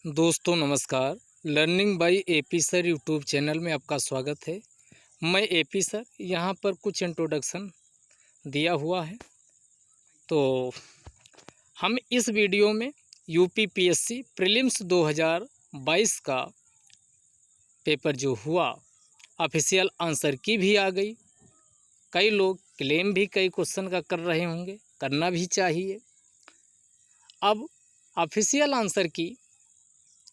दोस्तों नमस्कार। Learning by AP sir YouTube channel में आपका स्वागत है। मैं एपी सर यहाँ पर कुछ इंट्रोडक्शन दिया हुआ है। तो हम इस वीडियो में यूपी पीएससी प्रीलिम्स 2022 का पेपर जो हुआ, ऑफिशियल आंसर की भी आ गई। कई लोग क्लेम भी कई क्वेश्चन का कर रहे होंगे, करना भी चाहिए। अब ऑफिशियल आंसर की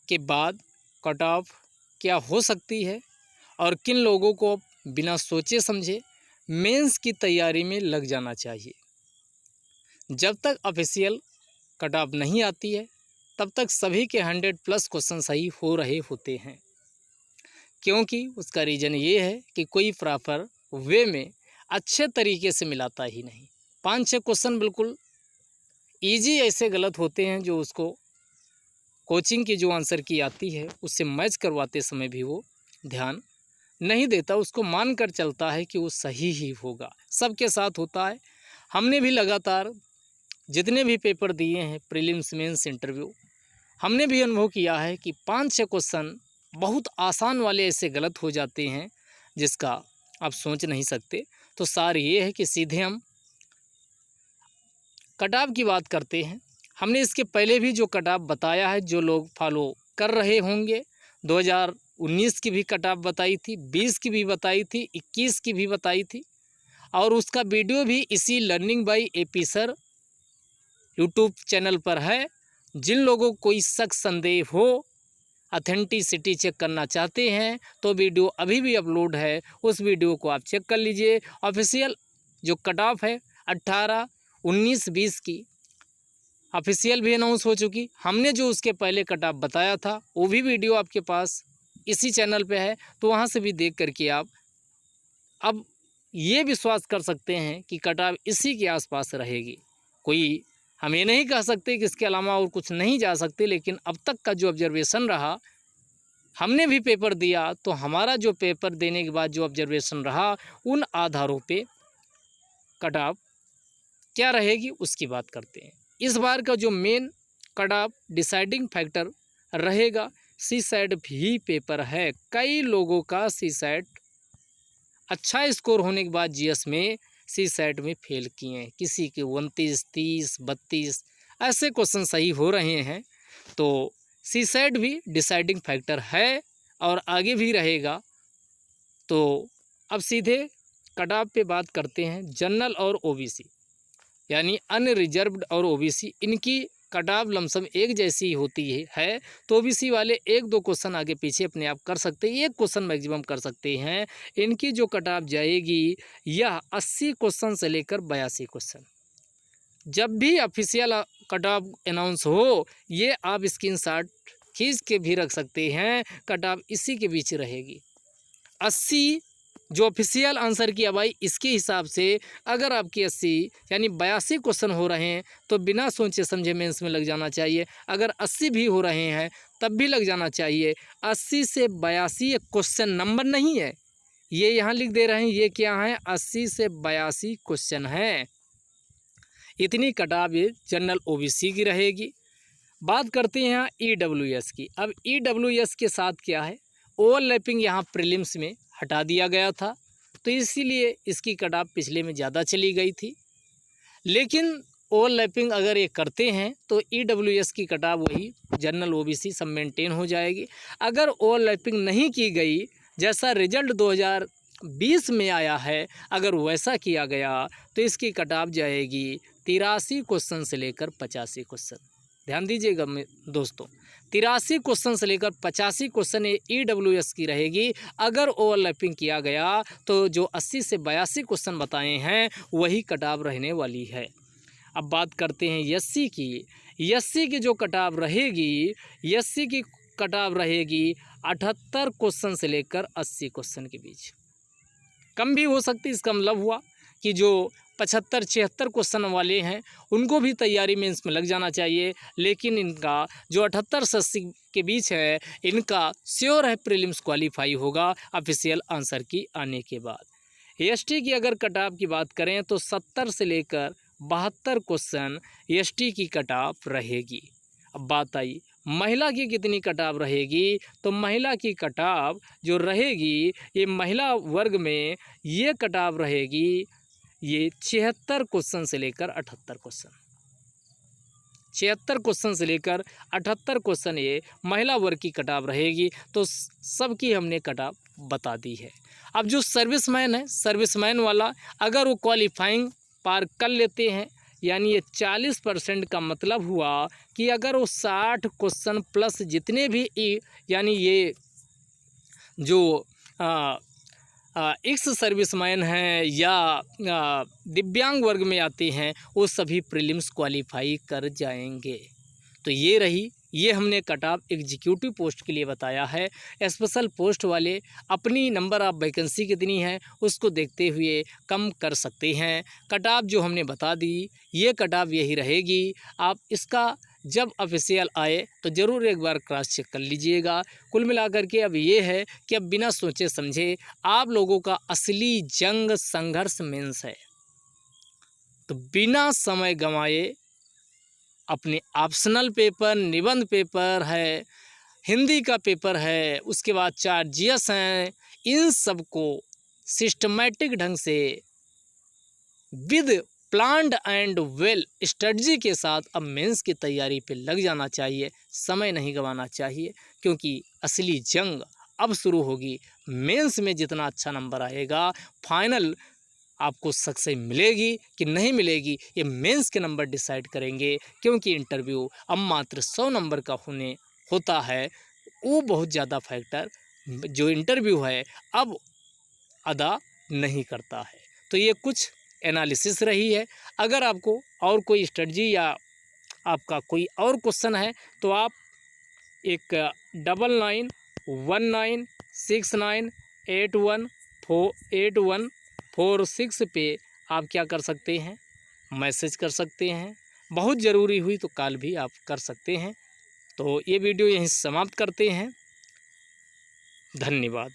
के बाद कट ऑफ क्या हो सकती है और किन लोगों को बिना सोचे समझे मेंस की तैयारी में लग जाना चाहिए। जब तक ऑफिशियल कट ऑफ नहीं आती है तब तक सभी के 100+ क्वेश्चन सही हो रहे होते हैं, क्योंकि उसका रीज़न ये है कि कोई प्रॉपर वे में अच्छे तरीके से मिलाता ही नहीं। 5-6 क्वेश्चन बिल्कुल ईजी ऐसे गलत होते हैं जो उसको कोचिंग की जो आंसर की आती है उससे मैच करवाते समय भी वो ध्यान नहीं देता, उसको मान कर चलता है कि वो सही ही होगा। सबके साथ होता है। हमने भी लगातार जितने भी पेपर दिए हैं प्रीलिम्स मेंस इंटरव्यू, हमने भी अनुभव किया है कि 5-6 क्वेश्चन बहुत आसान वाले ऐसे गलत हो जाते हैं जिसका आप सोच नहीं सकते। तो सार ये है कि सीधे हम कट ऑफ की बात करते हैं। हमने इसके पहले भी जो कट ऑफ बताया है, जो लोग फॉलो कर रहे होंगे, 2019 की भी कट ऑफ बताई थी, 20 की भी बताई थी, 21 की भी बताई थी, और उसका वीडियो भी इसी learning by AP sir YouTube channel पर है। जिन लोगों को कोई शक संदेह हो, ऑथेंटिसिटी चेक करना चाहते हैं, तो वीडियो अभी भी अपलोड है, उस वीडियो को आप चेक कर लीजिए। ऑफिशियल जो कट ऑफ है 18, 19, 20 की ऑफिशियल भी अनाउंस हो चुकी। हमने जो उसके पहले कट ऑफ बताया था वो भी वीडियो आपके पास इसी चैनल पे है, तो वहाँ से भी देख करके आप अब ये विश्वास कर सकते हैं कि कट ऑफ इसी के आसपास रहेगी। कोई हम ये नहीं कह सकते कि इसके अलावा और कुछ नहीं जा सकते, लेकिन अब तक का जो ऑब्जर्वेशन रहा, हमने भी पेपर दिया तो हमारा जो पेपर देने के बाद जो ऑब्जर्वेशन रहा, उन आधारों पे कट ऑफ क्या रहेगी उसकी बात करते हैं। इस बार का जो main cut off deciding factor रहेगा, सी सेट भी पेपर है। कई लोगों का सी सेट अच्छा स्कोर होने के बाद जीएस में सी सेट में फेल किए हैं। किसी के 29, 30, 32 ऐसे क्वेश्चन सही हो रहे हैं। तो सी सेट भी डिसाइडिंग फैक्टर है और आगे भी रहेगा। तो अब सीधे कट ऑफ पे बात करते हैं। जनरल और ओबीसी यानी अनरिजर्व्ड और ओबीसी, इनकी कट ऑफ लमसम एक जैसी होती है। तो ओबीसी वाले 1-2 क्वेश्चन आगे पीछे अपने आप कर सकते हैं, 1 क्वेश्चन मैक्सिमम कर सकते हैं। इनकी जो कट ऑफ जाएगी यह 80 क्वेश्चन से लेकर 82 क्वेश्चन। जब भी ऑफिशियल कट ऑफ अनाउंस हो, ये आप स्क्रीनशॉट खींच के भी रख सकते हैं, कट ऑफ इसी के बीच रहेगी। 80 जो ऑफिशियल आंसर की अब आई, इसके हिसाब से अगर आपकी 80 यानी 82 क्वेश्चन हो रहे हैं तो बिना सोचे समझे मेंस में लग जाना चाहिए। अगर 80 भी हो रहे हैं तब भी लग जाना चाहिए। 80 से 82 एक क्वेश्चन नंबर नहीं है, ये यहाँ लिख दे रहे हैं, ये क्या है, 80 से 82 क्वेश्चन है। इतनी कट ऑफ ये जनरल ओबीसी की रहेगी। बात करते हैं यहाँ ईडब्ल्यूएस की। अब ईडब्ल्यूएस के साथ क्या है, ओवरलैपिंग यहाँ प्रीलिम्स में हटा दिया गया था, तो इसीलिए इसकी कट ऑफ पिछले में ज़्यादा चली गई थी। लेकिन ओवरलैपिंग अगर ये करते हैं तो ईडब्ल्यूएस की कट ऑफ वही जनरल ओबीसी सब मेंटेन हो जाएगी। अगर ओवरलैपिंग नहीं की गई, जैसा रिजल्ट 2020 में आया है, अगर वैसा किया गया तो इसकी कट ऑफ जाएगी 83 क्वेश्चन से लेकर 85 क्वेश्चन। ध्यान दीजिएगा दोस्तों, 83 क्वेश्चन से लेकर 85 क्वेश्चन ये ईडब्ल्यूएस की रहेगी। अगर ओवरलैपिंग किया गया तो जो 80 से 82 क्वेश्चन बताए हैं वही कट ऑफ रहने वाली है। अब बात करते हैं एससी की। एससी की जो कट ऑफ रहेगी, एससी की कट ऑफ रहेगी 78 क्वेश्चन से लेकर 80 क्वेश्चन के बीच। कम भी हो सकती, इसका मतलब हुआ कि जो 75-76 क्वेश्चन वाले हैं उनको भी तैयारी में इसमें लग जाना चाहिए। लेकिन इनका जो 78 से 80 के बीच है, इनका श्योर है प्रीलिम्स क्वालिफाई होगा ऑफिशियल आंसर की आने के बाद। एसटी की अगर कट ऑफ की बात करें तो 70 से लेकर 72 क्वेश्चन एसटी की कट ऑफ रहेगी। अब बात आई महिला की कितनी कटाव रहेगी, तो महिला की कटाव जो रहेगी ये महिला वर्ग में ये कटाव रहेगी ये 76 क्वेश्चन से लेकर 78 क्वेश्चन, 76 क्वेश्चन से लेकर 78 क्वेश्चन ये महिला वर्ग की कटाव रहेगी। तो सबकी हमने कटाव बता दी है। अब जो सर्विसमैन है, सर्विसमैन वाला अगर वो क्वालिफाइंग पार कर लेते हैं, यानी ये 40% का मतलब हुआ कि अगर वो 60 क्वेश्चन प्लस जितने भी यानी ये जो एक्स सर्विसमैन हैं या दिव्यांग वर्ग में आते हैं वो सभी प्रीलिम्स क्वालिफाई कर जाएंगे। तो ये रही, ये हमने कटाव एग्जीक्यूटिव पोस्ट के लिए बताया है। स्पेशल पोस्ट वाले अपनी नंबर ऑफ वैकेंसी कितनी है उसको देखते हुए कम कर सकते हैं। कटाव जो हमने बता दी ये कटाव यही रहेगी। आप इसका जब ऑफिशियल आए तो ज़रूर एक बार क्रॉस चेक कर लीजिएगा। कुल मिलाकर के अब ये है कि अब बिना सोचे समझे आप लोगों का असली जंग संघर्ष मेंस है, तो बिना समय गंवाए अपने ऑप्शनल पेपर, निबंध पेपर है, हिंदी का पेपर है, उसके बाद 4 जीएस हैं, इन सब को सिस्टमैटिक ढंग से with planned and well strategy के साथ अब मेंस की तैयारी पे लग जाना चाहिए, समय नहीं गंवाना चाहिए, क्योंकि असली जंग अब शुरू होगी। मेंस में जितना अच्छा नंबर आएगा, फाइनल आपको सक्सेस मिलेगी कि नहीं मिलेगी ये मेंस के नंबर डिसाइड करेंगे, क्योंकि इंटरव्यू अब मात्र 100 नंबर का होता है, वो बहुत ज़्यादा फैक्टर जो इंटरव्यू है अब अदा नहीं करता है। तो ये कुछ एनालिसिस रही है। अगर आपको और कोई स्ट्रेटजी या आपका कोई और क्वेश्चन है तो आप एक 9919698146 पे आप क्या कर सकते हैं, मैसेज कर सकते हैं। बहुत ज़रूरी हुई तो कॉल भी आप कर सकते हैं। तो ये वीडियो यहीं समाप्त करते हैं। धन्यवाद।